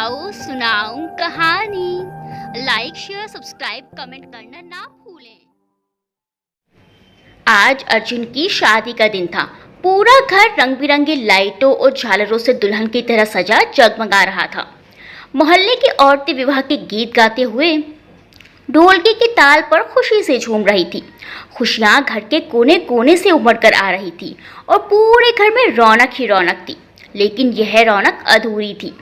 आओ सुनाऊं कहानी। लाइक शेयर सब्सक्राइब कमेंट करना ना भूलें। आज अर्जुन की शादी का दिन था। पूरा घर रंग बिरंगी लाइटों और झालरों से दुल्हन की तरह सजा जगमगा रहा था। मोहल्ले की औरतें विवाह के गीत गाते हुए ढोलकी की ताल पर खुशी से झूम रही थी। खुशियां घर के कोने कोने से उमड़ कर आ रही थी और पूरे घर में रौनक ही रौनक थी। लेकिन यह रौनक अधूरी थी।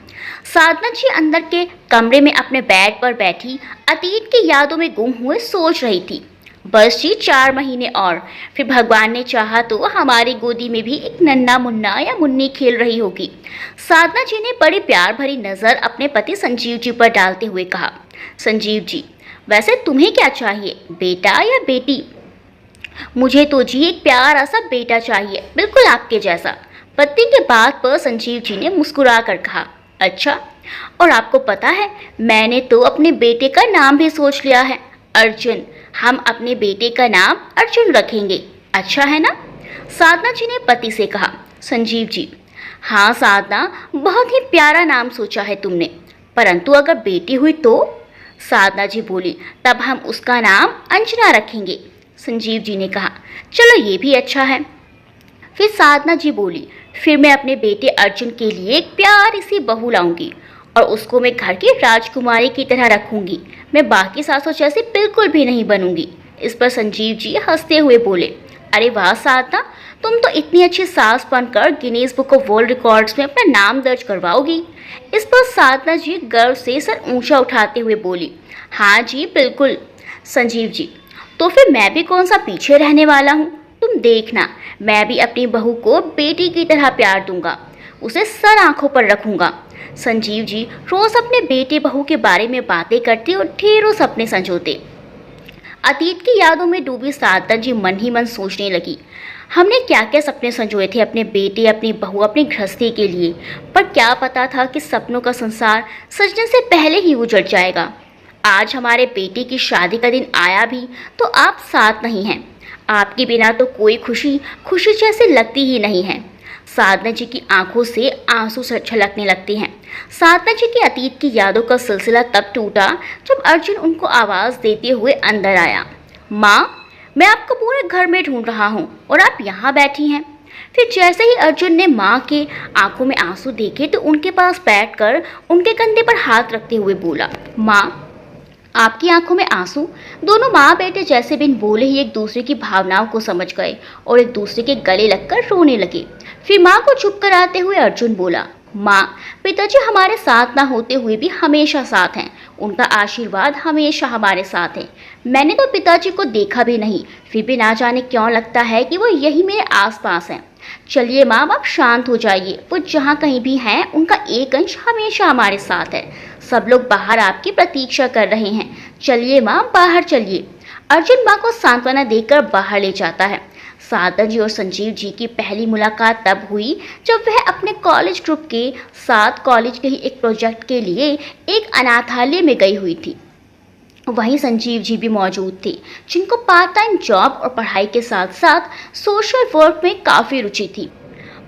साधना जी अंदर के कमरे में अपने बेड पर बैठी अतीत की यादों में गुम हुए सोच रही थी। बस जी 4 महीने और फिर भगवान ने चाहा तो हमारी गोदी में भी एक नन्हा मुन्ना या मुन्नी खेल रही होगी। साधना जी ने बड़ी प्यार भरी नजर अपने पति संजीव जी पर डालते हुए कहा, संजीव जी वैसे तुम्हें क्या चाहिए, बेटा या बेटी? मुझे तो जी एक प्यारा सा बेटा चाहिए, बिल्कुल आपके जैसा। पति के बात पर संजीव जी ने मुस्कुरा कर कहा, अच्छा, और आपको पता है मैंने तो अपने बेटे का नाम भी सोच लिया है, अर्जुन। हम अपने बेटे का नाम अर्जुन रखेंगे, अच्छा है ना? साधना जी ने पति से कहा। संजीव जी, हाँ साधना, बहुत ही प्यारा नाम सोचा है तुमने, परंतु अगर बेटी हुई तो? साधना जी बोली, तब हम उसका नाम अंजना रखेंगे। संजीव जी ने कहा, चलो ये भी अच्छा है। फिर साधना जी बोली, फिर मैं अपने बेटे अर्जुन के लिए एक प्यारी सी बहू लाऊंगी और उसको मैं घर की राजकुमारी की तरह रखूंगी। मैं बाकी सासों जैसी बिल्कुल भी नहीं बनूंगी। इस पर संजीव जी हंसते हुए बोले, अरे वाह साधना, तुम तो इतनी अच्छी सास बनकर Guinness book of world records में अपना नाम दर्ज करवाओगी। इस पर साधना जी गर्व से सर ऊंचा उठाते हुए बोली, हाँ जी बिल्कुल संजीव जी, तो फिर मैं भी कौन सा पीछे रहने वाला हूँ। तुम देखना, मैं भी अपनी बहू को बेटी की तरह प्यार दूंगा, उसे सर आंखों पर रखूंगा। संजीव जी रोज अपने बेटे बहू के बारे में बातें करते और ढेरों सपने संजोते। अतीत की यादों में डूबी साधना जी मन ही मन सोचने लगी, हमने क्या क्या सपने संजोए थे अपने बेटे, अपनी बहू, अपनी गृहस्थी के लिए, पर क्या पता था कि सपनों का संसार सजने से पहले ही उजड़ जाएगा। आज हमारे बेटे की शादी का दिन आया भी तो आप साथ नहीं हैं। आपके बिना तो कोई खुशी खुशी जैसे लगती ही नहीं है। साधना जी की आंखों से आंसू छलकने लगते हैं। साधना जी की अतीत की यादों का सिलसिला तब टूटा जब अर्जुन उनको आवाज़ देते हुए अंदर आया, माँ मैं आपको पूरे घर में ढूंढ रहा हूँ और आप यहाँ बैठी हैं। फिर जैसे ही अर्जुन ने माँ के आंखों में आंसू देखे तो उनके पास बैठकर उनके कंधे पर हाथ रखते हुए बोला, माँ आपकी आंखों में आंसू? दोनों माँ बेटे जैसे बिन बोले ही एक दूसरे की भावनाओं को समझ गए और एक दूसरे के गले लगकर रोने लगे। फिर माँ को चुप कराते हुए अर्जुन बोला, माँ पिताजी हमारे साथ ना होते हुए भी हमेशा साथ हैं, उनका आशीर्वाद हमेशा हमारे साथ है। मैंने तो पिताजी को देखा भी नहीं, फिर भी ना जाने क्यों लगता है कि वो यही मेरे आसपास हैं। चलिए माँ आप शांत हो जाइए, वो जहाँ कहीं भी हैं उनका एक अंश हमेशा हमारे साथ है। सब लोग बाहर आपकी प्रतीक्षा कर रहे हैं, चलिए माँ बाहर चलिए। अर्जुन माँ को सांत्वना देकर बाहर ले जाता है। साधना जी और संजीव जी की पहली मुलाकात तब हुई जब वह अपने कॉलेज ग्रुप के साथ कॉलेज के ही एक प्रोजेक्ट के लिए एक अनाथालय में गई हुई थी। वहीं संजीव जी भी मौजूद थे, जिनको पार्ट टाइम जॉब और पढ़ाई के साथ साथ सोशल वर्क में काफ़ी रुचि थी।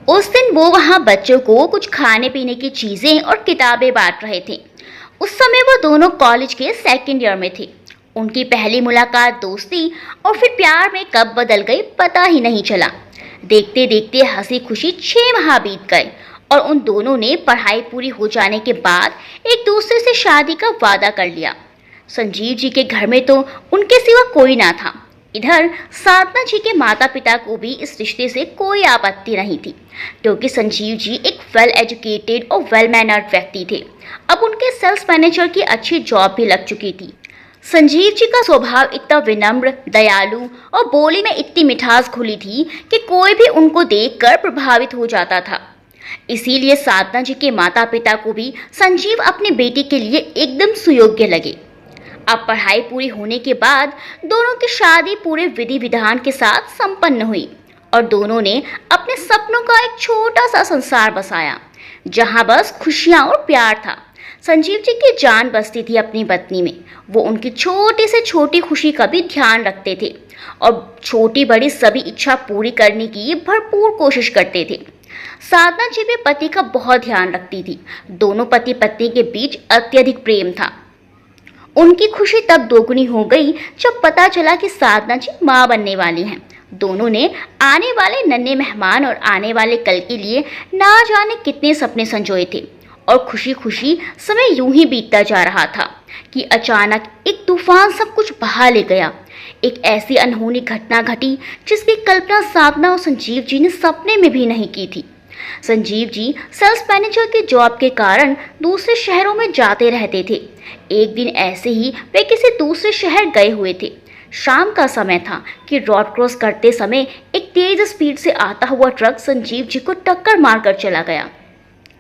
उस दिन वो वहाँ बच्चों को कुछ खाने पीने की चीज़ें और किताबें बांट रहे थे। उस समय वो दोनों कॉलेज के 2nd ईयर में थे। उनकी पहली मुलाकात दोस्ती और फिर प्यार में कब बदल गई पता ही नहीं चला। देखते देखते हंसी खुशी 6 माह बीत गए और उन दोनों ने पढ़ाई पूरी हो जाने के बाद एक दूसरे से शादी का वादा कर लिया। संजीव जी के घर में तो उनके सिवा कोई ना था। इधर साधना जी के माता पिता को भी इस रिश्ते से कोई आपत्ति नहीं थी, क्योंकि संजीव जी एक वेल एजुकेटेड और वेल मैनर्ड व्यक्ति थे। अब उनके सेल्स मैनेजर की अच्छी जॉब भी लग चुकी थी। संजीव जी का स्वभाव इतना विनम्र, दयालु और बोली में इतनी मिठास घुली थी कि कोई भी उनको देखकर प्रभावित हो जाता था। इसीलिए साधना जी के माता पिता को भी संजीव अपने बेटे के लिए एकदम सुयोग्य लगे। अब पढ़ाई पूरी होने के बाद दोनों की शादी पूरे विधि विधान के साथ संपन्न हुई और दोनों ने अपने सपनों का एक छोटा सा संसार बसाया, जहां बस खुशियां और प्यार था। संजीव जी की जान बसती थी अपनी पत्नी में। वो उनकी छोटी से छोटी खुशी का भी ध्यान रखते थे और छोटी बड़ी सभी इच्छा पूरी करने की भरपूर कोशिश करते थे। साधना जी भी पति का बहुत ध्यान रखती थी। दोनों पति पत्नी के बीच अत्यधिक प्रेम था। उनकी खुशी तब दोगुनी हो गई जब पता चला कि साधना जी मां बनने वाली हैं। दोनों ने आने वाले नन्हे मेहमान और आने वाले कल के लिए ना जाने कितने सपने संजोए थे, और खुशी खुशी समय यूं ही बीतता जा रहा था कि अचानक एक तूफान सब कुछ बहा ले गया। एक ऐसी अनहोनी घटना घटी जिसकी कल्पना साधना और संजीव जी ने सपने में भी नहीं की थी। संजीव जी सेल्स मैनेजर के जॉब के कारण दूसरे शहरों में जाते रहते थे। एक दिन ऐसे ही वे किसी दूसरे शहर गए हुए थे। शाम का समय था कि रोड क्रॉस करते समय एक तेज स्पीड से आता हुआ ट्रक संजीव जी को टक्कर मारकर चला गया।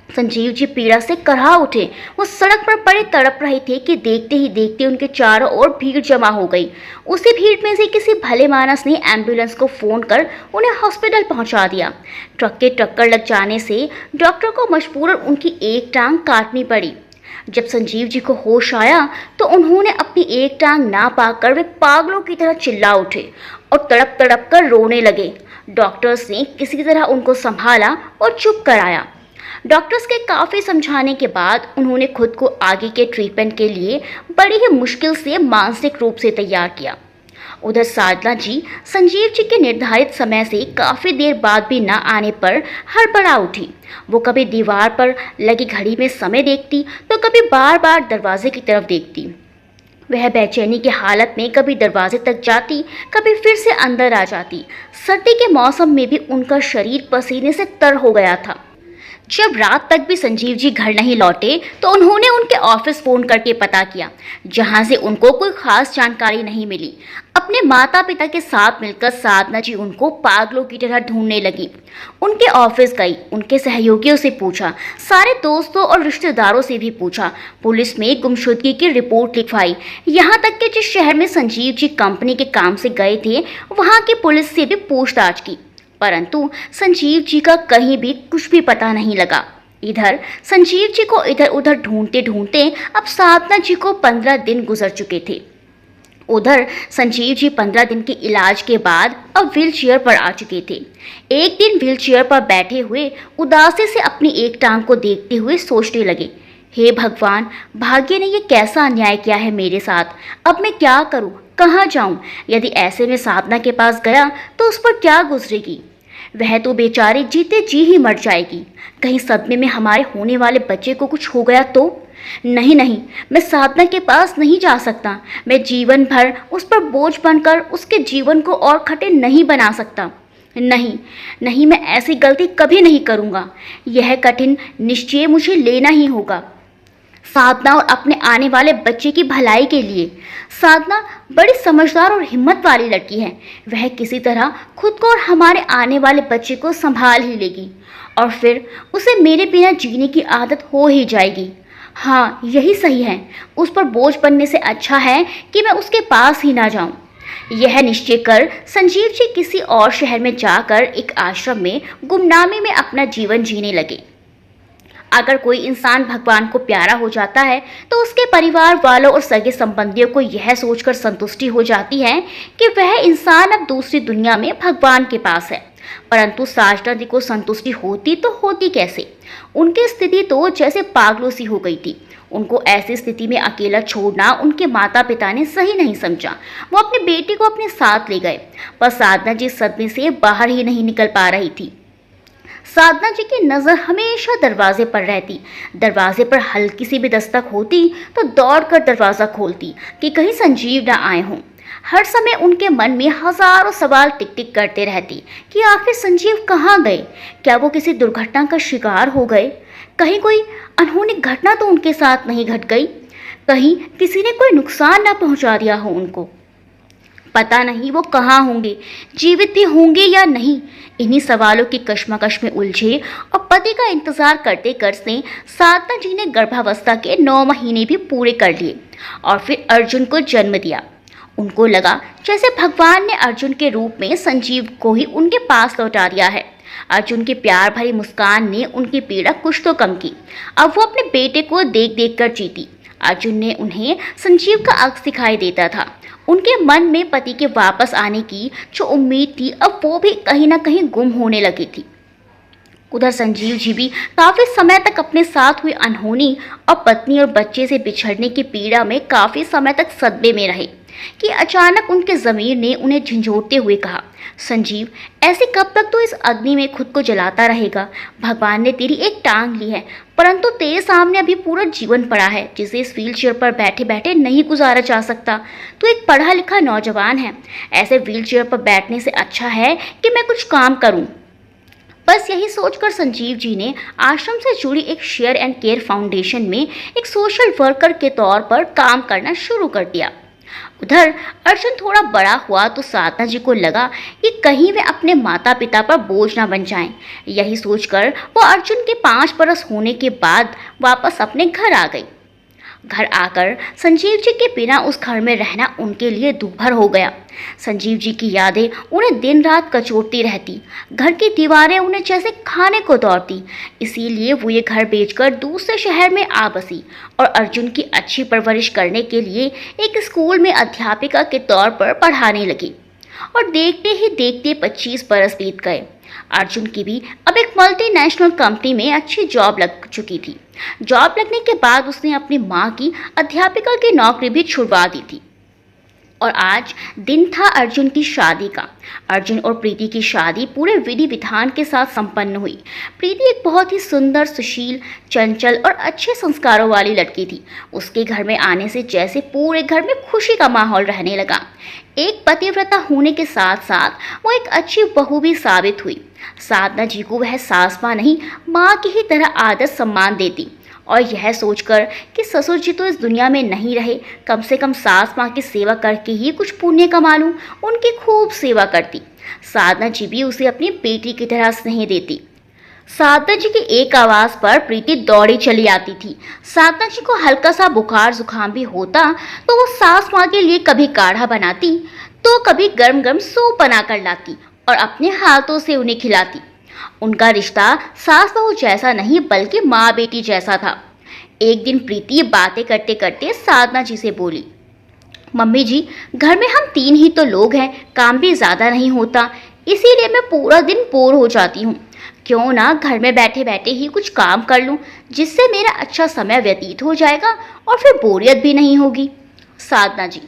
संजीव जी पीड़ा से कराह उठे। वो सड़क पर पड़े तड़प रहे थे कि देखते ही देखते उनके चारों ओर भीड़ जमा हो गई। उसी भीड़ में से किसी भले मानस ने एम्बुलेंस को फोन कर उन्हें हॉस्पिटल पहुंचा दिया। ट्रक के टक्कर लग जाने से डॉक्टर को मजबूरन उनकी एक टांग काटनी पड़ी। जब संजीव जी को होश आया तो उन्होंने अपनी एक टांग ना पाकर वे पागलों की तरह चिल्ला उठे और तड़प तड़प कर रोने लगे। डॉक्टर्स ने किसी तरह उनको संभाला और चुप कराया। डॉक्टर्स के काफ़ी समझाने के बाद उन्होंने खुद को आगे के ट्रीटमेंट के लिए बड़ी ही मुश्किल से मानसिक रूप से तैयार किया। उधर साधना जी संजीव जी के निर्धारित समय से काफ़ी देर बाद भी न आने पर हड़बड़ा उठी। वो कभी दीवार पर लगी घड़ी में समय देखती तो कभी बार बार दरवाजे की तरफ देखती। वह बेचैनी की हालत में कभी दरवाजे तक जाती, कभी फिर से अंदर आ जाती। सर्दी के मौसम में भी उनका शरीर पसीने से तर हो गया था। जब रात तक भी संजीव जी घर नहीं लौटे तो उन्होंने उनके ऑफिस फ़ोन करके पता किया, जहां से उनको कोई खास जानकारी नहीं मिली। अपने माता पिता के साथ मिलकर साधना जी उनको पागलों की तरह ढूंढने लगी। उनके ऑफिस गई, उनके सहयोगियों से पूछा, सारे दोस्तों और रिश्तेदारों से भी पूछा, पुलिस में गुमशुदगी की रिपोर्ट लिखवाई। यहाँ तक कि जिस शहर में संजीव जी कंपनी के काम से गए थे वहाँ की पुलिस से भी पूछताछ की, परंतु संजीव जी का कहीं भी कुछ भी पता नहीं लगा। इधर संजीव जी को इधर उधर ढूंढते ढूंढते अब साधना जी को 15 दिन गुजर चुके थे। उधर संजीव जी 15 दिन के इलाज के बाद अब व्हीलचेयर पर आ चुके थे। एक दिन व्हीलचेयर पर बैठे हुए उदासी से अपनी एक टांग को देखते हुए सोचने लगे, हे भगवान, भाग्य ने ये कैसा अन्याय किया है मेरे साथ। अब मैं क्या करूं, कहाँ जाऊं? यदि ऐसे में साधना के पास गया तो उस पर क्या गुजरेगी? वह तो बेचारी जीते जी ही मर जाएगी। कहीं सदमे में हमारे होने वाले बच्चे को कुछ हो गया तो? नहीं नहीं, मैं साधना के पास नहीं जा सकता। मैं जीवन भर उस पर बोझ बनकर उसके जीवन को और कठिन नहीं बना सकता। नहीं नहीं, मैं ऐसी गलती कभी नहीं करूँगा। यह कठिन निश्चय मुझे लेना ही होगा, साधना और अपने आने वाले बच्चे की भलाई के लिए। साधना बड़ी समझदार और हिम्मत वाली लड़की है। वह किसी तरह खुद को और हमारे आने वाले बच्चे को संभाल ही लेगी, और फिर उसे मेरे बिना जीने की आदत हो ही जाएगी। हाँ, यही सही है। उस पर बोझ बनने से अच्छा है कि मैं उसके पास ही ना जाऊं। यह निश्चय कर संजीव जी किसी और शहर में जाकर एक आश्रम में गुमनामी में अपना जीवन जीने लगे। अगर कोई इंसान भगवान को प्यारा हो जाता है तो उसके परिवार वालों और सगे संबंधियों को यह सोचकर संतुष्टि हो जाती है कि वह इंसान अब दूसरी दुनिया में भगवान के पास है। परंतु साधना जी को संतुष्टि होती तो होती कैसे? उनकी स्थिति तो जैसे पागलों सी हो गई थी। उनको ऐसी स्थिति में अकेला छोड़ना उनके माता पिता ने सही नहीं समझा। वो अपने बेटे को अपने साथ ले गए, पर साधना जी सदमे से बाहर ही नहीं निकल पा रही थी। साधना जी की नज़र हमेशा दरवाजे पर रहती। दरवाजे पर हल्की सी भी दस्तक होती तो दौड़कर दरवाज़ा खोलती कि कहीं संजीव न आए हों। हर समय उनके मन में हजारों सवाल टिक टिक करते रहती कि आखिर संजीव कहाँ गए? क्या वो किसी दुर्घटना का शिकार हो गए? कहीं कोई अनहोनी घटना तो उनके साथ नहीं घट गई? कहीं किसी ने कोई नुकसान न पहुंचा दिया हो उनको? पता नहीं वो कहाँ होंगे, जीवित भी होंगे या नहीं। इन्हीं सवालों की कश्मकश में उलझे और पति का इंतजार करते करते साधना जी ने गर्भावस्था के 9 महीने भी पूरे कर लिए और फिर अर्जुन को जन्म दिया। उनको लगा जैसे भगवान ने अर्जुन के रूप में संजीव को ही उनके पास लौटा दिया है। अर्जुन की प्यार भरी मुस्कान ने उनकी पीड़ा कुछ तो कम की। अब वो अपने बेटे को देख देख कर जीती। अर्जुन ने उन्हें संजीव का अक्स दिखाई देता था। उनके मन में पति के वापस आने की जो उम्मीद थी अब वो भी कहीं ना कहीं गुम होने लगी थी। उधर संजीव जी भी काफी समय तक अपने साथ हुई अनहोनी और पत्नी और बच्चे से बिछड़ने की पीड़ा में काफी समय तक सदमे में रहे कि अचानक उनके ज़मीर ने उन्हें झंझोड़ते हुए कहा, संजीव, ऐसे कब तक तो इस अग्नि में खुद को जलाता रहेगा? भगवान ने तेरी एक टांग ली है, परंतु तेरे सामने अभी पूरा जीवन पड़ा है जिसे इस व्हील चेयर पर बैठे बैठे नहीं गुजारा जा सकता। तू एक पढ़ा लिखा नौजवान है, ऐसे व्हील चेयर पर बैठने से अच्छा है कि मैं कुछ काम करूं। बस यही सोचकर संजीव जी ने आश्रम से जुड़ी एक शेयर एंड केयर फाउंडेशन में एक सोशल वर्कर के तौर पर काम करना शुरू कर दिया। उधर अर्जुन थोड़ा बड़ा हुआ तो साधना जी को लगा कि कहीं वे अपने माता पिता पर बोझ ना बन जाएं। यही सोचकर वो अर्जुन के 5 बरस होने के बाद वापस अपने घर आ गई। घर आकर संजीव जी के बिना उस घर में रहना उनके लिए दूभर हो गया। संजीव जी की यादें उन्हें दिन रात कचोटती रहती, घर की दीवारें उन्हें जैसे खाने को दौड़ती। इसीलिए वो ये घर बेचकर दूसरे शहर में आ बसी और अर्जुन की अच्छी परवरिश करने के लिए एक स्कूल में अध्यापिका के तौर पर पढ़ाने लगी। और देखते ही देखते 25 बरस बीत गए। अर्जुन की भी अब एक मल्टीनेशनल कंपनी में अच्छी जॉब लग चुकी थी। जॉब लगने के बाद उसने अपनी माँ की अध्यापिका की नौकरी भी छुड़वा दी थी। और आज दिन था अर्जुन की शादी का। अर्जुन और प्रीति की शादी पूरे विधि विधान के साथ संपन्न हुई। प्रीति एक बहुत ही सुंदर, सुशील, चंचल और अच्छे संस्कारों वाली लड़की थी। उसके घर में आने से जैसे पूरे घर में खुशी का माहौल रहने लगा। एक पतिव्रता होने के साथ साथ वो एक अच्छी बहू भी साबित हुई। साधना जी को वह सास माँ नहीं, माँ की ही तरह आदर सम्मान देती और यह सोचकर कि ससुर जी तो इस दुनिया में नहीं रहे, कम से कम सास माँ की सेवा करके ही कुछ पुण्य कमा लूं, उनकी खूब सेवा करती। साधना जी भी उसे अपनी बेटी की तरह स्नेह देती। साधना जी की एक आवाज़ पर प्रीति दौड़ी चली आती थी। साधना जी को हल्का सा बुखार जुकाम भी होता तो वो सास माँ के लिए कभी काढ़ा बनाती तो कभी गर्म गर्म सूप बनाकर लाती और अपने हाथों से उन्हें खिलाती। उनका रिश्ता सास बहू जैसा नहीं बल्कि माँ बेटी जैसा था। एक दिन प्रीति बातें करते करते साधना जी से बोली, मम्मी जी, घर में हम 3 ही तो लोग हैं, काम भी ज़्यादा नहीं होता, इसीलिए मैं पूरा दिन बोर हो जाती हूँ। क्यों ना घर में बैठे बैठे ही कुछ काम कर लूँ, जिससे मेरा अच्छा समय व्यतीत हो जाएगा और फिर बोरियत भी नहीं होगी। साधना जी,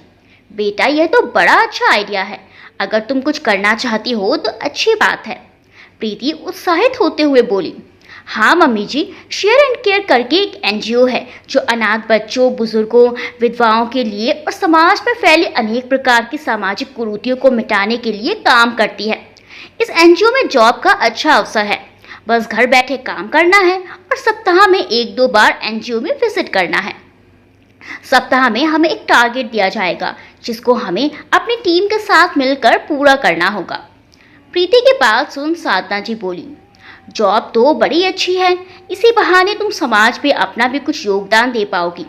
बेटा, यह तो बड़ा अच्छा आइडिया है। अगर तुम कुछ करना चाहती हो तो अच्छी बात है। प्रीति उत्साहित होते हुए बोली, हाँ मम्मी जी, शेयर एंड केयर करके एक NGO है जो अनाथ बच्चों, बुजुर्गों, विधवाओं के लिए और समाज में फैली अनेक प्रकार की सामाजिक कुरीतियों को मिटाने के लिए काम करती है। इस NGO में जॉब का अच्छा अवसर है। बस घर बैठे काम करना है और सप्ताह में 1-2 बार NGO में विजिट करना है। सप्ताह में हमें एक टारगेट दिया जाएगा जिसको हमें अपनी टीम के साथ मिलकर पूरा करना होगा। प्रीति की बात सुन साधना जी बोली, जॉब तो बड़ी अच्छी है, इसी बहाने तुम समाज में अपना भी कुछ योगदान दे पाओगी।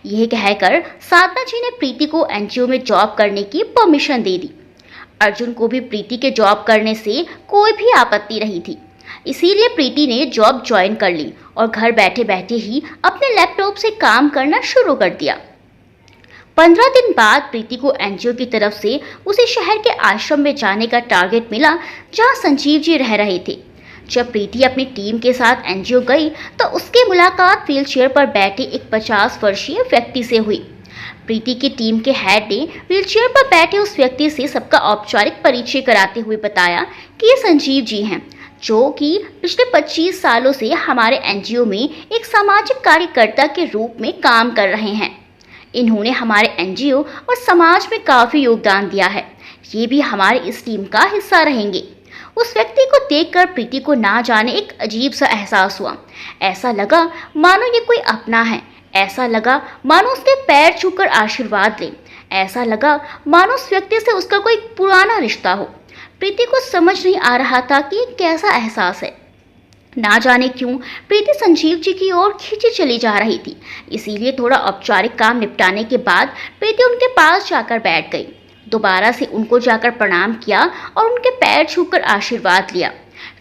यह कहकर साधना जी ने प्रीति को NGO में जॉब करने की परमिशन दे दी। अर्जुन को भी प्रीति के जॉब करने से कोई भी आपत्ति नहीं थी, इसीलिए प्रीति ने जॉब ज्वाइन कर ली और घर बैठे बैठे ही अपने लैपटॉप से काम करना शुरू कर दिया। 15 दिन बाद प्रीति को NGO की तरफ से उसी शहर के आश्रम में जाने का टारगेट मिला जहां संजीव जी रह रहे थे। जब प्रीति अपनी टीम के साथ NGO गई तो उसकी मुलाकात व्हीलचेयर पर बैठे एक 50 वर्षीय व्यक्ति से हुई। प्रीति की टीम के हेड ने व्हीलचेयर पर बैठे उस व्यक्ति से सबका औपचारिक परिचय कराते हुए बताया कि ये संजीव जी हैं, जो कि पिछले 25 सालों से हमारे NGO में एक सामाजिक कार्यकर्ता के रूप में काम कर रहे हैं। इन्होंने हमारे NGO और समाज में काफ़ी योगदान दिया है। ये भी हमारे इस टीम का हिस्सा रहेंगे। उस व्यक्ति को देखकर प्रीति को ना जाने एक अजीब सा एहसास हुआ। ऐसा लगा मानो ये कोई अपना है। ऐसा लगा मानो उसके पैर छूकर आशीर्वाद ले। ऐसा लगा मानो उस व्यक्ति से उसका कोई पुराना रिश्ता हो। प्रीति को समझ नहीं आ रहा था कि ये कैसा एहसास है। ना जाने क्यों प्रीति संजीव जी की ओर खींची चली जा रही थी। इसीलिए थोड़ा औपचारिक काम निपटाने के बाद प्रीति उनके पास जाकर बैठ गई। दोबारा से उनको जाकर प्रणाम किया और उनके पैर छूकर आशीर्वाद लिया।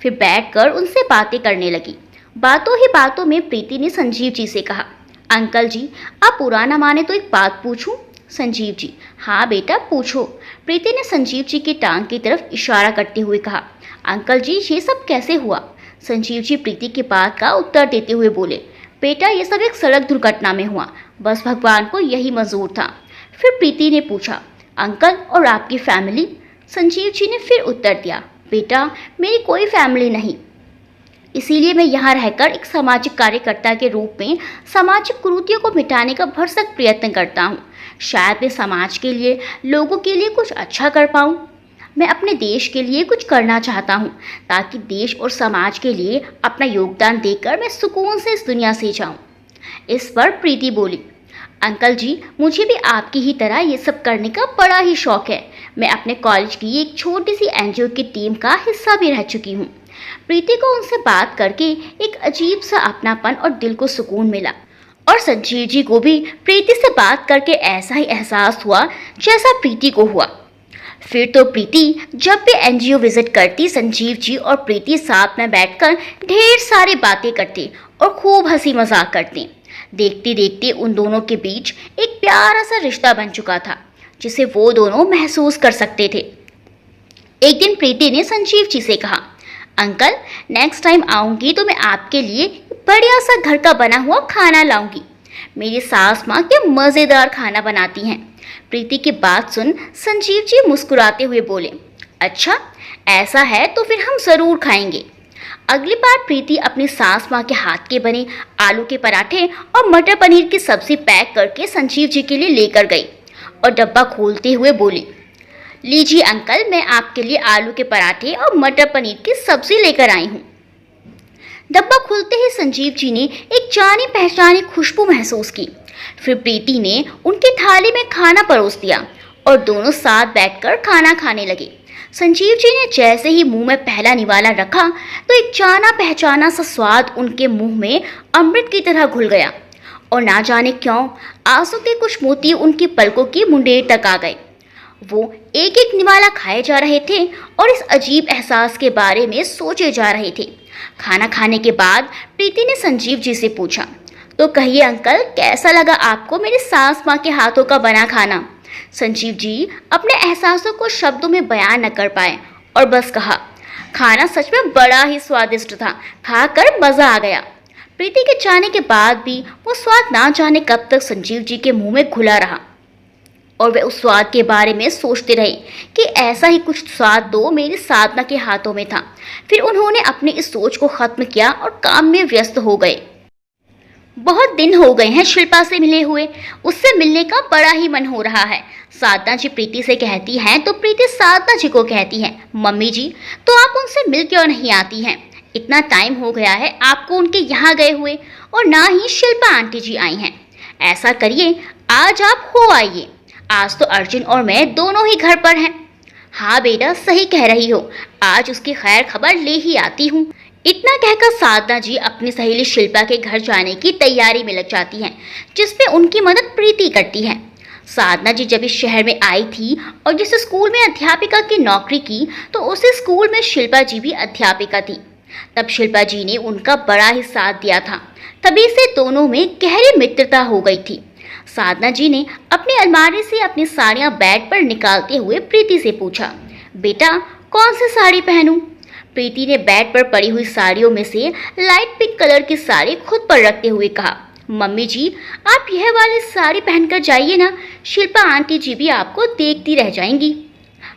फिर बैठकर उनसे बातें करने लगी। बातों ही बातों में प्रीति ने संजीव जी से कहा, अंकल जी, आप पुराना माने तो एक बात पूछूं? संजीव जी, हाँ बेटा पूछो। प्रीति ने संजीव जी की टांग की तरफ इशारा करते हुए कहा, अंकल जी, ये सब कैसे हुआ? संजीव जी प्रीति की बात का उत्तर देते हुए बोले, बेटा ये सब एक सड़क दुर्घटना में हुआ, बस भगवान को यही मंजूर था। फिर प्रीति ने पूछा, अंकल और आपकी फैमिली? संजीव जी ने फिर उत्तर दिया, बेटा मेरी कोई फैमिली नहीं, इसीलिए मैं यहाँ रहकर एक सामाजिक कार्यकर्ता के रूप में सामाजिक कुरीतियों को मिटाने का भरसक प्रयत्न करता हूँ। शायद मैं समाज के लिए, लोगों के लिए कुछ अच्छा कर पाऊँ। मैं अपने देश के लिए कुछ करना चाहता हूँ ताकि देश और समाज के लिए अपना योगदान देकर मैं सुकून से इस दुनिया से जाऊँ। इस पर प्रीति बोली, अंकल जी मुझे भी आपकी ही तरह ये सब करने का बड़ा ही शौक है। मैं अपने कॉलेज की एक छोटी सी एनजीओ की टीम का हिस्सा भी रह चुकी हूँ। प्रीति को उनसे बात करके एक अजीब सा अपनापन और दिल को सुकून मिला और संजीव जी को भी प्रीति से बात करके ऐसा ही एहसास हुआ जैसा प्रीति को हुआ। फिर तो प्रीति जब भी एनजीओ विजिट करती, संजीव जी और प्रीति साथ में बैठकर ढेर सारी बातें करते और खूब हंसी मजाक करते। देखते देखते उन दोनों के बीच एक प्यारा सा रिश्ता बन चुका था जिसे वो दोनों महसूस कर सकते थे। एक दिन प्रीति ने संजीव जी से कहा, अंकल नेक्स्ट टाइम आऊँगी तो मैं आपके लिए बढ़िया सा घर का बना हुआ खाना लाऊंगी। मेरी सास माँ के मज़ेदार खाना बनाती हैं। प्रीति की बात सुन संजीव जी मुस्कुराते हुए बोले, अच्छा ऐसा है तो फिर हम ज़रूर खाएंगे। अगली बार प्रीति अपनी सास माँ के हाथ के बने आलू के पराठे और मटर पनीर की सब्जी पैक करके संजीव जी के लिए लेकर गई और डब्बा खोलते हुए बोली, लीजिए अंकल मैं आपके लिए आलू के पराठे और मटर पनीर की सब्जी लेकर आई हूँ। डब्बा खुलते ही संजीव जी ने एक जानी पहचानी खुशबू महसूस की। फिर प्रीति ने उनकी थाली में खाना परोस दिया और दोनों साथ बैठकर खाना खाने लगे। संजीव जी ने जैसे ही मुंह में पहला निवाला रखा तो एक जाना पहचाना सा स्वाद उनके मुंह में अमृत की तरह घुल गया और ना जाने क्यों आंसू के कुछ मोती उनकी पलकों की मुंडेर तक आ गए। वो एक एक निवाला खाए जा रहे थे और इस अजीब एहसास के बारे में सोचे जा रहे थे। खाना खाने के बाद प्रीति ने संजीव जी से पूछा, तो कहिए अंकल कैसा लगा आपको मेरी सास माँ के हाथों का बना खाना? संजीव जी अपने एहसासों को शब्दों में बयान न कर पाए और बस कहा, खाना सच में बड़ा ही स्वादिष्ट था, खाकर मज़ा आ गया। प्रीति के जाने के बाद भी वो स्वाद ना जाने कब तक संजीव जी के मुंह में घुला रहा और वे उस स्वाद के बारे में सोचते रहे कि ऐसा ही कुछ स्वाद तो मेरी साधना के हाथों में था। फिर उन्होंने अपनी इस सोच को खत्म किया और काम में व्यस्त हो गए। बहुत दिन हो गए हैं शिल्पा से मिले हुए, उससे मिलने का बड़ा ही मन हो रहा है। साधना जी प्रीति से कहती हैं तो प्रीति साधना जी को कहती हैं, मम्मी जी तो आप उनसे मिल क्यों नहीं आती हैं? इतना टाइम हो गया है आपको उनके यहाँ गए हुए और ना ही शिल्पा आंटी जी आई हैं। ऐसा करिए आज आप हो आइए, आज तो अर्जुन और मैं दोनों ही घर पर हैं। हाँ बेटा सही कह रही हो, आज उसकी खैर खबर ले ही आती हूँ। इतना कहकर साधना जी अपनी सहेली शिल्पा के घर जाने की तैयारी में लग जाती हैं, जिसमें उनकी मदद प्रीति करती है। साधना जी जब इस शहर में आई थी और जिस स्कूल में अध्यापिका की नौकरी की तो उसी स्कूल में शिल्पा जी भी अध्यापिका थी। तब शिल्पा जी ने उनका बड़ा ही साथ दिया था, तभी से दोनों में गहरी मित्रता हो गई थी। साधना जी ने अपनी अलमारी से अपनी साड़ियाँ बेड पर निकालते हुए प्रीति से पूछा, बेटा कौन सी साड़ी पहनूं? प्रीति ने बेड पर पड़ी हुई साड़ियों में से लाइट पिंक कलर की साड़ी खुद पर रखते हुए कहा, मम्मी जी आप यह वाली साड़ी पहनकर जाइए ना, शिल्पा आंटी जी भी आपको देखती रह जाएंगी।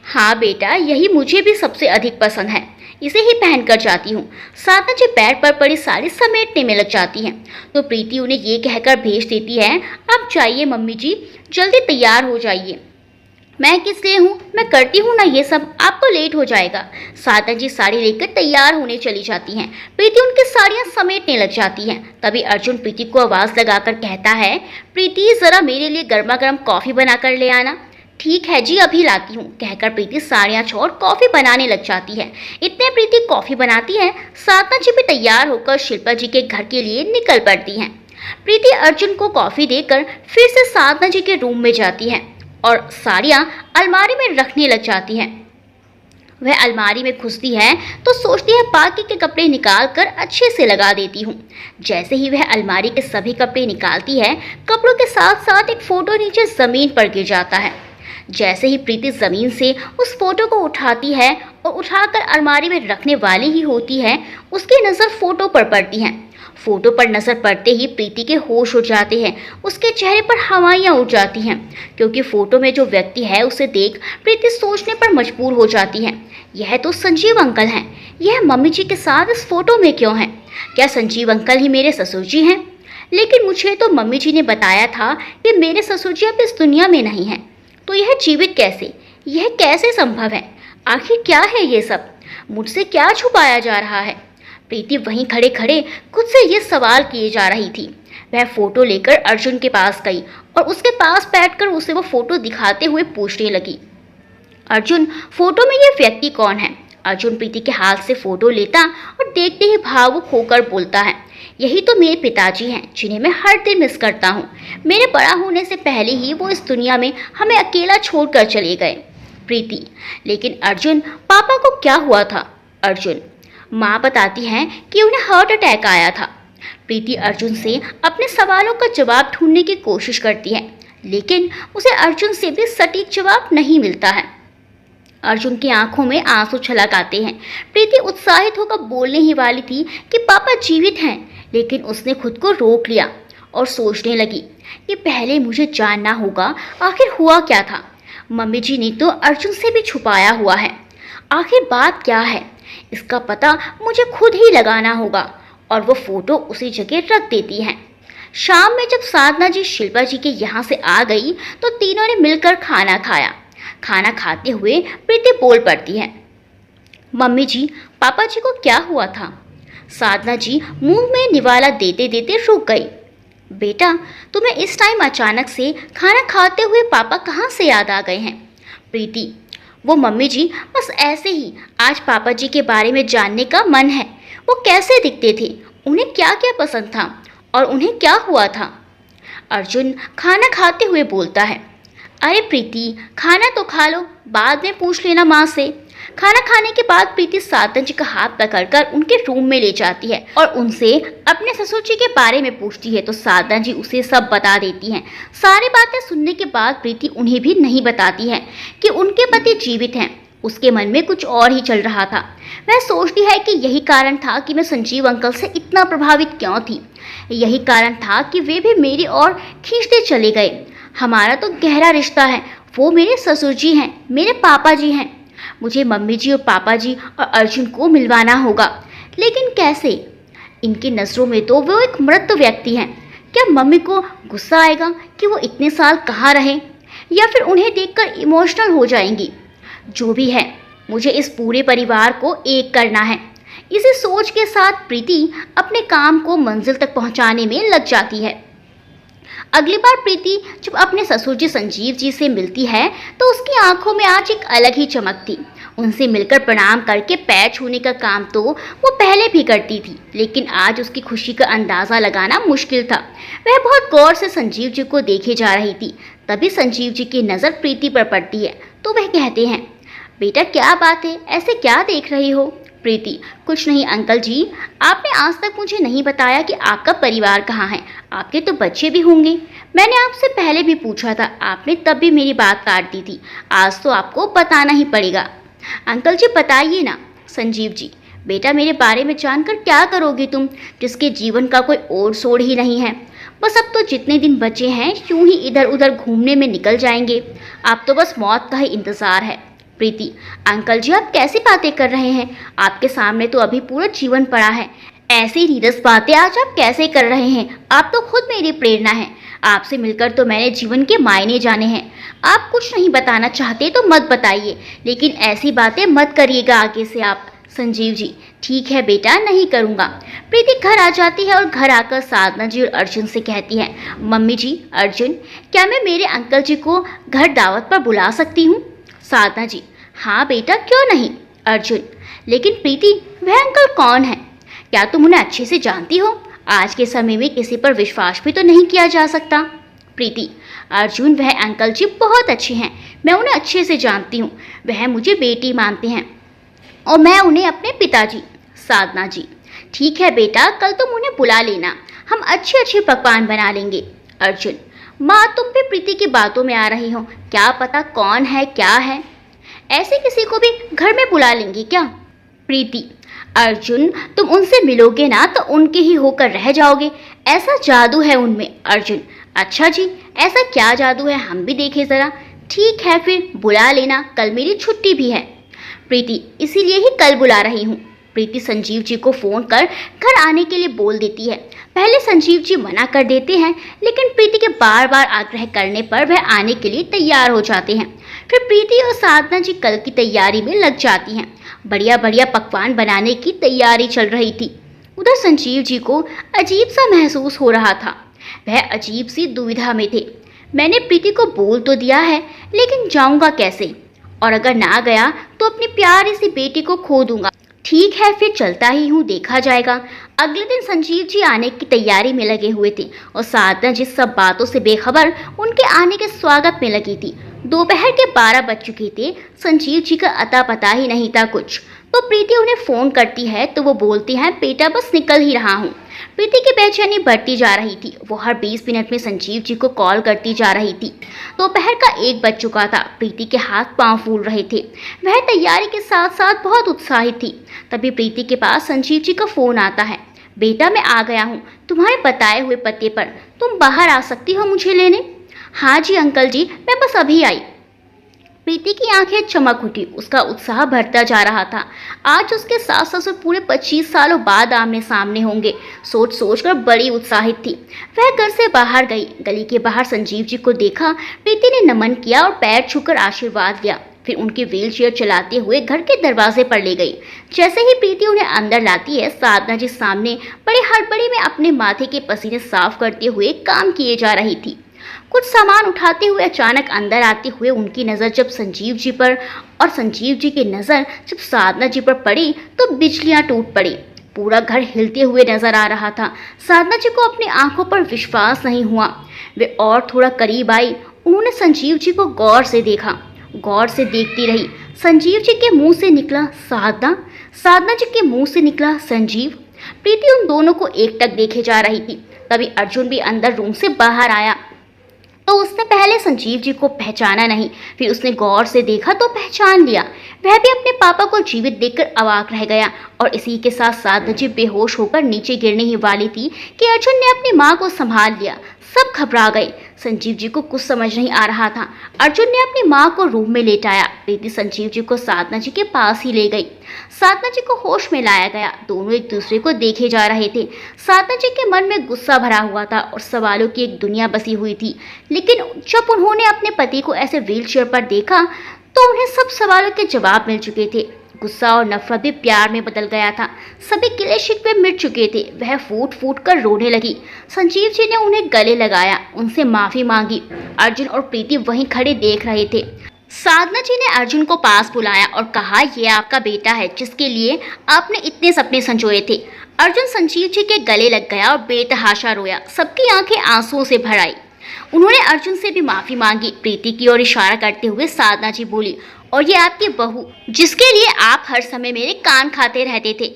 हाँ बेटा यही मुझे भी सबसे अधिक पसंद है, इसे ही पहनकर जाती हूँ। साधना जी बेड पर पड़ी साड़ी समेटने में लग जाती हैं तो प्रीति उन्हें ये कहकर भेज देती है, आप जाइए मम्मी जी जल्दी तैयार हो जाइए। मैं किस लिए हूँ, मैं करती हूँ ना ये सब, आपको लेट हो जाएगा। साधना जी साड़ी लेकर तैयार होने चली जाती हैं। प्रीति उनकी साड़ियाँ समेटने लग जाती हैं। तभी अर्जुन प्रीति को आवाज़ लगाकर कहता है, प्रीति ज़रा मेरे लिए गर्मा गर्म कॉफ़ी बना कर ले आना। ठीक है जी अभी लाती हूँ, कहकर प्रीति साड़ियाँ छोड़ कॉफ़ी बनाने लग जाती है। इतने प्रीति कॉफ़ी बनाती है, साधना जी भी तैयार होकर शिल्पा जी के घर के लिए निकल पड़ती हैं। प्रीति अर्जुन को कॉफ़ी देकर फिर से साधना जी के रूम में जाती है और साड़ियाँ अलमारी में रखने लग जाती हैं। वह अलमारी में घुसती है तो सोचती है बाकी के कपड़े निकाल कर अच्छे से लगा देती हूँ। जैसे ही वह अलमारी के सभी कपड़े निकालती है, कपड़ों के साथ साथ एक फ़ोटो नीचे ज़मीन पर गिर जाता है। जैसे ही प्रीति जमीन से उस फोटो को उठाती है और उठाकर अलमारी में रखने वाली ही होती है, उसकी नज़र फोटो पर पड़ती है। फोटो पर नजर पड़ते ही प्रीति के होश उड़ जाते हैं, उसके चेहरे पर हवाइयाँ उड़ जाती हैं, क्योंकि फोटो में जो व्यक्ति है उसे देख प्रीति सोचने पर मजबूर हो जाती है, यह तो संजीव अंकल हैं। यह मम्मी जी के साथ इस फोटो में क्यों हैं? क्या संजीव अंकल ही मेरे ससुर जी हैं? लेकिन मुझे तो मम्मी जी ने बताया था कि मेरे ससुर जी अब इस दुनिया में नहीं हैं, तो यह जीवित कैसे? यह कैसे संभव है? आखिर क्या है ये सब? मुझसे क्या छुपाया जा रहा है? प्रीति वहीं खड़े खड़े खुद से ये सवाल किए जा रही थी। वह फोटो लेकर अर्जुन के पास गई और उसके पास बैठकर उसे वो फोटो दिखाते हुए पूछने लगी, अर्जुन, फोटो में ये व्यक्ति कौन है? अर्जुन प्रीति के हाथ से फोटो लेता और देखते ही भावुक होकर बोलता है, यही तो मेरे पिताजी हैं, जिन्हें मैं हर दिन मिस करता हूँ। मेरे बड़ा होने से पहले ही वो इस दुनिया में हमें अकेला छोड़कर चले गए। प्रीति, लेकिन अर्जुन, पापा को क्या हुआ था? अर्जुन, माँ बताती हैं कि उन्हें हार्ट अटैक आया था। प्रीति अर्जुन से अपने सवालों का जवाब ढूंढने की कोशिश करती है, लेकिन उसे अर्जुन से भी सटीक जवाब नहीं मिलता है। अर्जुन की आंखों में आंसू छलक आते हैं। प्रीति उत्साहित होकर बोलने ही वाली थी कि पापा जीवित हैं, लेकिन उसने खुद को रोक लिया और सोचने लगी कि पहले मुझे जानना होगा आखिर हुआ क्या था। मम्मी जी ने तो अर्जुन से भी छुपाया हुआ है। आखिर बात क्या है, इसका पता मुझे खुद ही लगाना होगा। और वो फोटो उसी जगह रख देती हैं। शाम में जब साधना जी शिल्पा जी के यहाँ से आ गई तो तीनों ने मिलकर खाना खाया। खाना खाते हुए प्रीति बोल पड़ती है, मम्मी जी, पापा जी को क्या हुआ था? साधना जी मुंह में निवाला देते देते रुक गई। बेटा, तुम्हें इस टाइम अचानक से खाना खाते हुए पापा कहाँ से याद आ गए हैं? प्रीति, वो मम्मी जी, बस ऐसे ही आज पापा जी के बारे में जानने का मन है। वो कैसे दिखते थे, उन्हें क्या क्या पसंद था और उन्हें क्या हुआ था? अर्जुन खाना खाते हुए बोलता है, अरे प्रीति, खाना तो खा लो, बाद में पूछ लेना माँ से। खाना खाने के बाद प्रीति साधना जी का हाथ पकड़कर उनके रूम में ले जाती है और उनसे अपने ससुर जी के बारे में पूछती है, तो साधना जी उसे सब बता देती हैं। सारी बातें सुनने के बाद प्रीति उन्हें भी नहीं बताती है कि उनके पति जीवित हैं। उसके मन में कुछ और ही चल रहा था। वह सोचती है कि यही कारण था कि मैं संजीव अंकल से इतना प्रभावित क्यों थी। यही कारण था कि वे भी मेरी ओर खींचते चले गए। हमारा तो गहरा रिश्ता है, वो मेरे ससुर जी हैं, मेरे पापा जी हैं। मुझे मम्मी जी और पापा जी और अर्जुन को मिलवाना होगा, लेकिन कैसे? इनकी नज़रों में तो वो एक मृत व्यक्ति हैं। क्या मम्मी को गुस्सा आएगा कि वो इतने साल कहाँ रहे, या फिर उन्हें देखकर इमोशनल हो जाएंगी? जो भी है, मुझे इस पूरे परिवार को एक करना है। इसी सोच के साथ प्रीति अपने काम को मंजिल तक पहुंचाने में लग जाती है। अगली बार प्रीति जब अपने ससुर जी संजीव जी से मिलती है तो उसकी आंखों में आज एक अलग ही चमक थी। उनसे मिलकर प्रणाम करके पैर छूने का काम तो वो पहले भी करती थी, लेकिन आज उसकी खुशी का अंदाज़ा लगाना मुश्किल था। वह बहुत गौर से संजीव जी को देखे जा रही थी। तभी संजीव जी की नज़र प्रीति पर पड़ती है तो वह कहते हैं, बेटा क्या बात है, ऐसे क्या देख रही हो? प्रीति, कुछ नहीं अंकल जी, आपने आज तक मुझे नहीं बताया कि आपका परिवार कहाँ है। आपके तो बच्चे भी होंगे। मैंने आपसे पहले भी पूछा था, आपने तब भी मेरी बात काट दी थी। आज तो आपको बताना ही पड़ेगा। अंकल जी बताइए ना। संजीव जी, बेटा मेरे बारे में जानकर क्या करोगी तुम, जिसके जीवन का कोई ओर सोड़ ही नहीं है। बस अब तो जितने दिन बचे हैं यूं ही इधर उधर घूमने में निकल जाएंगे। आप तो बस मौत का ही इंतज़ार है। प्रीति, अंकल जी आप कैसी बातें कर रहे हैं? आपके सामने तो अभी पूरा जीवन पड़ा है। ऐसी नीरस बातें आज आप कैसे कर रहे हैं? आप तो खुद मेरी प्रेरणा हैं। आपसे मिलकर तो मैंने जीवन के मायने जाने हैं। आप कुछ नहीं बताना चाहते तो मत बताइए, लेकिन ऐसी बातें मत करिएगा आगे से आप। संजीव जी, ठीक है बेटा, नहीं करूँगा। प्रीति घर आ जाती है और घर आकर साधना जी और अर्जुन से कहती है, मम्मी जी, अर्जुन, क्या मैं मेरे अंकल जी को घर दावत पर बुला सकती हूँ? साधना जी, हाँ बेटा, क्यों नहीं। अर्जुन, लेकिन प्रीति, वह अंकल कौन है? क्या तुम उन्हें अच्छे से जानती हो? आज के समय में किसी पर विश्वास भी तो नहीं किया जा सकता। प्रीति, अर्जुन, वह अंकल जी बहुत अच्छे हैं, मैं उन्हें अच्छे से जानती हूँ। वह मुझे बेटी मानते हैं और मैं उन्हें अपने पिताजी। साधना जी, ठीक है बेटा, कल तुम उन्हें बुला लेना, हम अच्छे अच्छे पकवान बना लेंगे। अर्जुन, माँ तुम भी प्रीति की बातों में आ रही हो, क्या पता कौन है क्या है, ऐसे किसी को भी घर में बुला लेंगी क्या? प्रीति, अर्जुन तुम उनसे मिलोगे ना तो उनके ही होकर रह जाओगे, ऐसा जादू है उनमें। अर्जुन, अच्छा जी, ऐसा क्या जादू है, हम भी देखें जरा। ठीक है फिर बुला लेना, कल मेरी छुट्टी भी है। प्रीति, इसीलिए ही कल बुला रही हूँ। प्रीति संजीव जी को फोन कर घर आने के लिए बोल देती है। पहले संजीव जी मना कर देते हैं, लेकिन प्रीति के बार बार आग्रह करने पर वह आने के लिए तैयार हो जाते हैं। फिर प्रीति और साधना जी कल की तैयारी में लग जाती हैं। बढ़िया बढ़िया पकवान बनाने की तैयारी चल रही थी। उधर संजीव जी को अजीब सा महसूस हो रहा था। वह अजीब सी दुविधा में थे। मैंने प्रीति को बोल तो दिया है, लेकिन जाऊंगा कैसे, और अगर ना गया तो अपनी प्यारी सी बेटी को खो दूंगा। ठीक है फिर चलता ही हूँ, देखा जाएगा। अगले दिन संजीव जी आने की तैयारी में लगे हुए थे और साधना जी सब बातों से बेखबर उनके आने के स्वागत में लगी थी। दोपहर के 12 बज चुके थे। संजीव जी का अता पता ही नहीं था कुछ। तो प्रीति उन्हें फोन करती है तो वो बोलती हैं, बेटा बस निकल ही रहा हूँ। प्रीति की बेचैनी बढ़ती जा रही थी। वो हर 20 मिनट में संजीव जी को कॉल करती जा रही थी। दोपहर का 1 बज चुका था। प्रीति के हाथ पांव फूल रहे थे। वह तैयारी के साथ साथ बहुत उत्साहित थी। तभी प्रीति के पास संजीव जी का फोन आता है। बेटा मैं आ गया हूँ, तुम्हारे बताए हुए पते पर, तुम बाहर आ सकती हो मुझे लेने? हाँ जी अंकल जी, मैं बस अभी आई। प्रीति की आंखें चमक उठी। उसका उत्साह बढ़ता जा रहा था। आज उसके सास ससुर पूरे 25 सालों बाद आमने सामने होंगे। सोच सोच कर बड़ी उत्साहित थी। वह घर से बाहर गई। गली के बाहर संजीव जी को देखा। प्रीति ने नमन किया और पैर छूकर आशीर्वाद लिया। फिर उनकी व्हीलचेयर चलाते हुए घर के दरवाजे पर ले गई। जैसे ही प्रीति उन्हें अंदर लाती है, साधना जी सामने बड़े हड़बड़ी में अपने माथे के पसीने साफ करते हुए काम किए जा रही थी। कुछ सामान उठाते हुए अचानक अंदर आते हुए उनकी नज़र जब संजीव जी पर और संजीव जी की नज़र जब साधना जी पर पड़ी तो बिजलियां टूट पड़ी। पूरा घर हिलते हुए नजर आ रहा था। साधना जी को अपनी आंखों पर विश्वास नहीं हुआ। वे और थोड़ा करीब आई। उन्होंने संजीव जी को गौर से देखा। गौर से देखती रही। संजीव जी के मुंह से निकला साधना, साधना जी के मुंह से निकला संजीव। प्रीति उन दोनों को एकटक देखे जा रही थी। तभी अर्जुन भी अंदर रूम से बाहर आया। तो उसने पहले संजीव जी को पहचाना नहीं, फिर उसने गौर से देखा तो पहचान लिया। वह भी अपने पापा को जीवित देखकर अवाक रह गया। और इसी के साथ साधना जी बेहोश होकर नीचे गिरने ही वाली थी कि अर्जुन ने अपनी माँ को संभाल लिया। सब घबरा गए। संजीव जी को कुछ समझ नहीं आ रहा था। अर्जुन ने अपनी माँ को रूम में लेटाया। प्रीति संजीव जी को साधना जी के पास ही ले गई। साधना जी को होश में लाया गया। दोनों एक दूसरे को देखे जा रहे थे। साधना जी के मन में गुस्सा भरा हुआ था और सवालों की एक दुनिया बसी हुई थी। लेकिन जब उन्होंने अपने पति को ऐसे व्हीलचेयर पर देखा तो उन्हें सब सवालों के जवाब मिल चुके थे। गुस्सा और नफरत भी प्यार में बदल गया था। सभी गिले शिकवे मिट चुके थे। वह फूट फूट कर रोने लगी। संजीव जी ने उन्हें गले लगाया, उनसे माफी मांगी। अर्जुन और प्रीति वहीं खड़े देख रहे थे। साधना जी ने अर्जुन को पास बुलाया और कहा, ये आपका बेटा है जिसके लिए आपने इतने सपने संजोए थे। अर्जुन संजीव जी के गले लग गया और बेतहाशा रोया। सबकी आंखें आंसुओं से भर आई। उन्होंने अर्जुन से भी माफी मांगी। प्रीति की ओर इशारा करते हुए साधना जी बोली, और ये आपकी बहू जिसके लिए आप हर समय मेरे कान खाते रहते थे।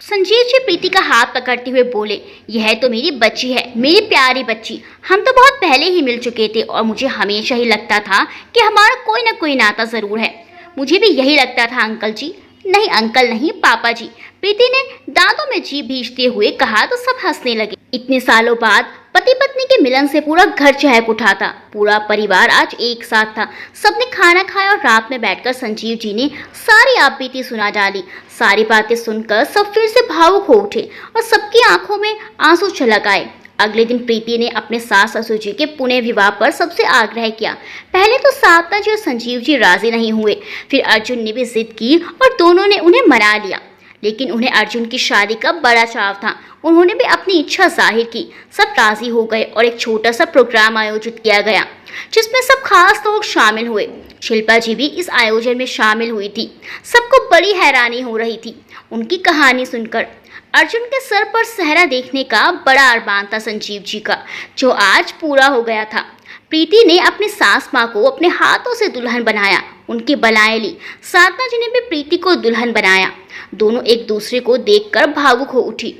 संजीव जी प्रीति का हाथ पकड़ते हुए बोले, यह तो मेरी बच्ची है, मेरी प्यारी बच्ची। हम तो बहुत पहले ही मिल चुके थे और मुझे हमेशा ही लगता था कि हमारा कोई ना कोई नाता जरूर है। मुझे भी यही लगता था अंकल जी। नहीं अंकल नहीं, पापा जी, प्रीति ने दांतों में जीभ भींचते हुए कहा तो सब हंसने लगे। इतने सालों बाद पति पत्नी के मिलन से पूरा घर चहक उठा था। पूरा परिवार आज एक साथ था। सबने खाना खाया और रात में बैठकर संजीव जी ने सारी आपबीती सुना डाली। सारी बातें सुनकर सब फिर से भावुक हो उठे और सबकी आंखों में आंसू छलक आए। अगले दिन प्रीति ने अपने सास ससुर जी के पुनः विवाह पर सबसे आग्रह किया। पहले तो साधना जी और संजीव जी राजी नहीं हुए। फिर अर्जुन ने भी जिद की और दोनों ने उन्हें मना लिया। लेकिन उन्हें अर्जुन की शादी का बड़ा चाव था। उन्होंने भी अपनी इच्छा जाहिर की। सब राजी हो गए और एक छोटा सा प्रोग्राम आयोजित किया गया जिसमें सब खास लोग शामिल हुए। शिल्पा जी भी इस आयोजन में शामिल हुई थी। सबको बड़ी हैरानी हो रही थी उनकी कहानी सुनकर। अर्जुन के सर पर सहरा देखने का बड़ा अरमान था संजीव जी का, जो आज पूरा हो गया था। प्रीति ने अपनी सास माँ को अपने हाथों से दुल्हन बनाया, उनकी बलाएं ली। साधना जी ने भी प्रीति को दुल्हन बनाया। दोनों एक दूसरे को देखकर भावुक हो उठी।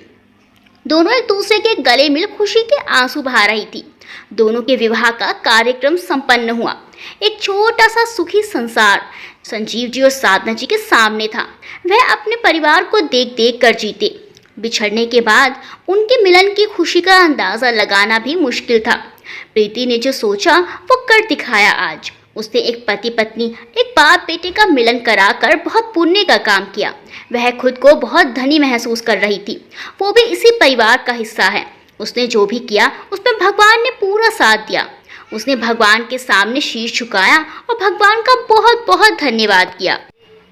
दोनों एक दूसरे के गले मिल खुशी के आंसू बहा रही थी। दोनों के विवाह का कार्यक्रम संपन्न हुआ। एक छोटा सा सुखी संसार संजीव जी और साधना जी के सामने था। वह अपने परिवार को देख देख कर जीते। बिछड़ने के बाद उनके मिलन की खुशी का अंदाजा लगाना भी मुश्किल था। प्रीति ने जो सोचा वो कर दिखाया आज। उसने एक पति पत्नी, एक बाप बेटे का मिलन कराकर बहुत पुण्य का काम किया। वह खुद को बहुत धनी महसूस कर रही थी, वो भी इसी परिवार का हिस्सा है। उसने जो भी किया उसमें भगवान ने पूरा साथ दिया। उसने भगवान के सामने शीश झुकाया और भगवान का बहुत बहुत धन्यवाद किया।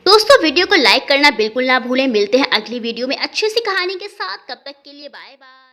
दोस्तों, वीडियो को लाइक करना बिल्कुल ना भूलें। मिलते हैं अगली वीडियो में अच्छी सी कहानी के साथ। तब तक के लिए बाय बाय।